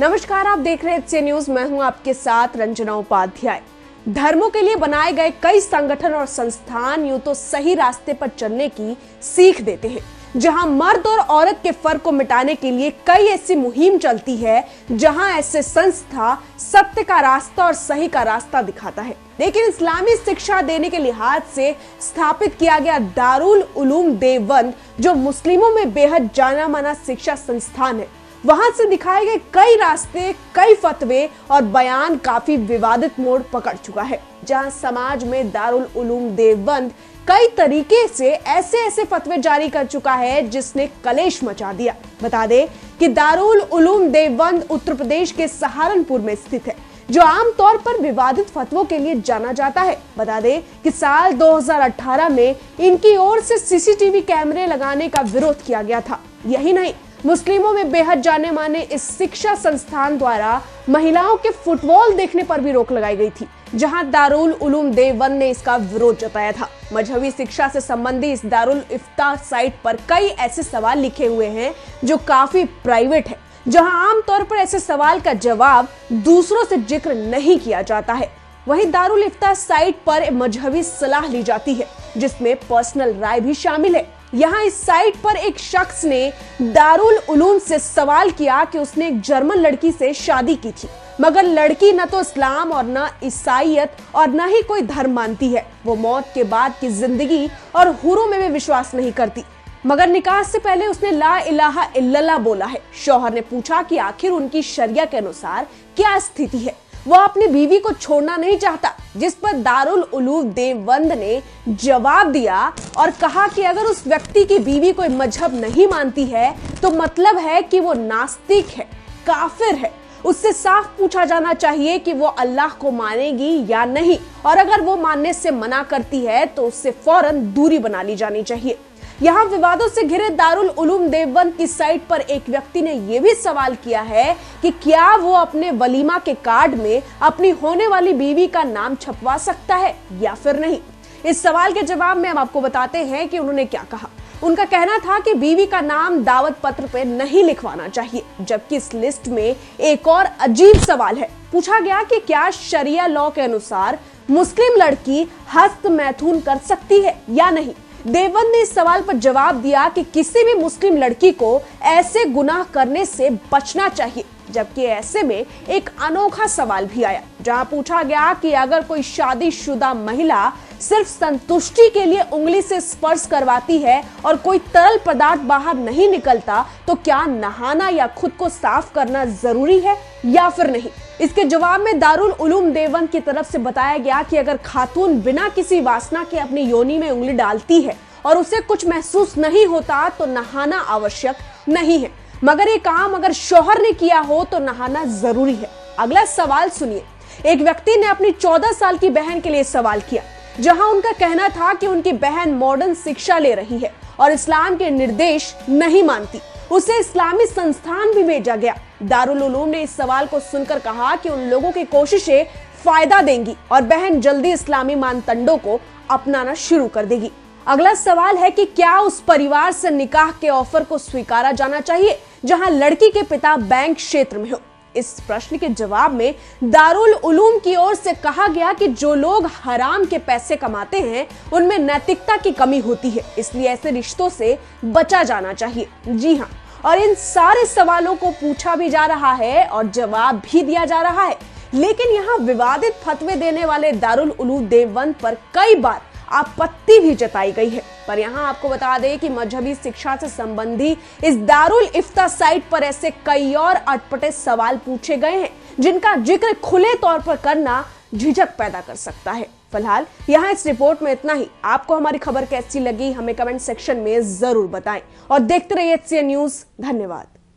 नमस्कार, आप देख रहे हैं एचसी न्यूज। मैं हूं आपके साथ रंजना उपाध्याय। धर्मों के लिए बनाए गए कई संगठन और संस्थान यूं तो सही रास्ते पर चलने की सीख देते हैं, जहां मर्द और औरत के फर्क को मिटाने के लिए कई ऐसी मुहिम चलती है, जहां ऐसे संस्था सत्य का रास्ता और सही का रास्ता दिखाता है। लेकिन इस्लामी शिक्षा देने के लिहाज से स्थापित किया गया दारुल उलूम देवबंद, जो मुस्लिमों में बेहद जाना माना शिक्षा संस्थान है, वहां से दिखाए गए कई रास्ते, कई फतवे और बयान काफी विवादित मोड़ पकड़ चुका है। जहां समाज में दारुल उलूम देवबंद कई तरीके से ऐसे फतवे जारी कर चुका है जिसने कलेश मचा दिया। बता दें कि दारुल उलूम देवबंद उत्तर प्रदेश के सहारनपुर में स्थित है, जो आमतौर पर विवादित फतवों के लिए जाना जाता है। बता दें कि साल 2018 में इनकी ओर से सीसीटीवी कैमरे लगाने का विरोध किया गया था। यही नहीं, मुस्लिमों में बेहद जाने माने इस शिक्षा संस्थान द्वारा महिलाओं के फुटबॉल देखने पर भी रोक लगाई गई थी, जहां दारुल उलूम देवबंद ने इसका विरोध जताया था। मजहबी शिक्षा से संबंधित इस दारुल इफ्ता साइट पर कई ऐसे सवाल लिखे हुए हैं जो काफी प्राइवेट है, जहां आमतौर पर ऐसे सवाल का जवाब दूसरों से जिक्र नहीं किया जाता है। वहीं दारुल इफ्ता साइट पर मजहबी सलाह ली जाती है, जिसमें पर्सनल राय भी शामिल है। यहाँ इस साइट पर एक शख्स ने दारुल उलूम से सवाल किया कि उसने एक जर्मन लड़की से शादी की थी, मगर लड़की न तो इस्लाम और न ईसाईयत और न ही कोई धर्म मानती है। वो मौत के बाद की जिंदगी और हुरों में भी विश्वास नहीं करती, मगर निकाह से पहले उसने ला इलाहा इल्लल्लाह बोला है। शौहर ने पूछा कि आखिर उनकी शरिया के अनुसार क्या स्थिति है। वह अपनी बीवी को छोड़ना नहीं चाहता, जिस पर दारुल उलूम देवबंद ने जवाब दिया और कहा कि अगर उस व्यक्ति की बीवी कोई मजहब नहीं मानती है तो मतलब है कि वो नास्तिक है, काफिर है। उससे साफ पूछा जाना चाहिए कि वो अल्लाह को मानेगी या नहीं, और अगर वो मानने से मना करती है तो उससे फौरन दूरी बना ली जानी चाहिए। यहाँ विवादों से घिरे दारुल उलूम देवबंद की साइट पर एक व्यक्ति ने यह भी सवाल किया है कि क्या वो अपने वलीमा के कार्ड में अपनी होने वाली बीवी का नाम छपवा सकता है या फिर नहीं। इस सवाल के जवाब में हम आपको बताते हैं कि उन्होंने क्या कहा। उनका कहना था कि बीवी का नाम दावत पत्र पे नहीं लिखवाना चाहिए, जबकि इस लिस्ट में एक और अजीब सवाल है। पूछा गया कि क्या शरिया लॉ के अनुसार मुस्लिम लड़की हस्त मैथुन कर सकती है या नहीं। देवबंद ने इस सवाल पर जवाब दिया कि किसी भी मुस्लिम लड़की को ऐसे गुनाह करने से बचना चाहिए, जबकि ऐसे में एक अनोखा सवाल भी आया, जहां पूछा गया कि अगर कोई शादीशुदा महिला सिर्फ संतुष्टि के लिए उंगली से स्पर्श करवाती है और कोई तरल पदार्थ बाहर नहीं निकलता, तो क्या नहाना या खुद को साफ करना जरूरी है या फिर नहीं। इसके जवाब में दारुल उलूम देवबंद की तरफ से बताया गया कि अगर खातून बिना किसी वासना के अपनी योनि में उंगली डालती है और उसे कुछ महसूस नहीं होता तो नहाना आवश्यक नहीं है, मगर ये काम अगर शौहर ने किया हो तो नहाना जरूरी है। अगला सवाल सुनिए। एक व्यक्ति ने अपनी 14 साल की बहन के लिए सवाल किया, जहां उनका कहना था कि उनकी बहन मॉडर्न शिक्षा ले रही है और इस्लाम के निर्देश नहीं मानती। उसे इस्लामी संस्थान भी भेजा गया। दारुल उलूम ने इस सवाल को सुनकर कहा कि उन लोगों की कोशिशें फायदा देंगी और बहन जल्दी इस्लामी मानदंडों को अपनाना शुरू कर देगी। अगला सवाल है कि क्या उस परिवार से निकाह के ऑफर को स्वीकारा जाना चाहिए जहां लड़की के पिता बैंक क्षेत्र में हो। इस प्रश्न के जवाब में दारुल उलूम की ओर से कहा गया कि जो लोग हराम के पैसे कमाते हैं उनमें नैतिकता की कमी होती है, इसलिए ऐसे रिश्तों से बचा जाना चाहिए। जी हाँ, और इन सारे सवालों को पूछा भी जा रहा है और जवाब भी दिया जा रहा है। लेकिन यहाँ विवादित फतवे देने वाले दारुल उलूम देवबंद पर कई बार आपत्ति भी जताई गई है। पर यहाँ आपको बता दें कि मजहबी शिक्षा से संबंधी इस दारुल इफ्ता साइट पर ऐसे कई और अटपटे सवाल पूछे गए हैं, जिनका जिक्र खुले तौर पर करना झिझक पैदा कर सकता है। फिलहाल यहाँ इस रिपोर्ट में इतना ही। आपको हमारी खबर कैसी लगी हमें कमेंट सेक्शन में जरूर बताएं और देखते रहिए एचसी न्यूज। धन्यवाद।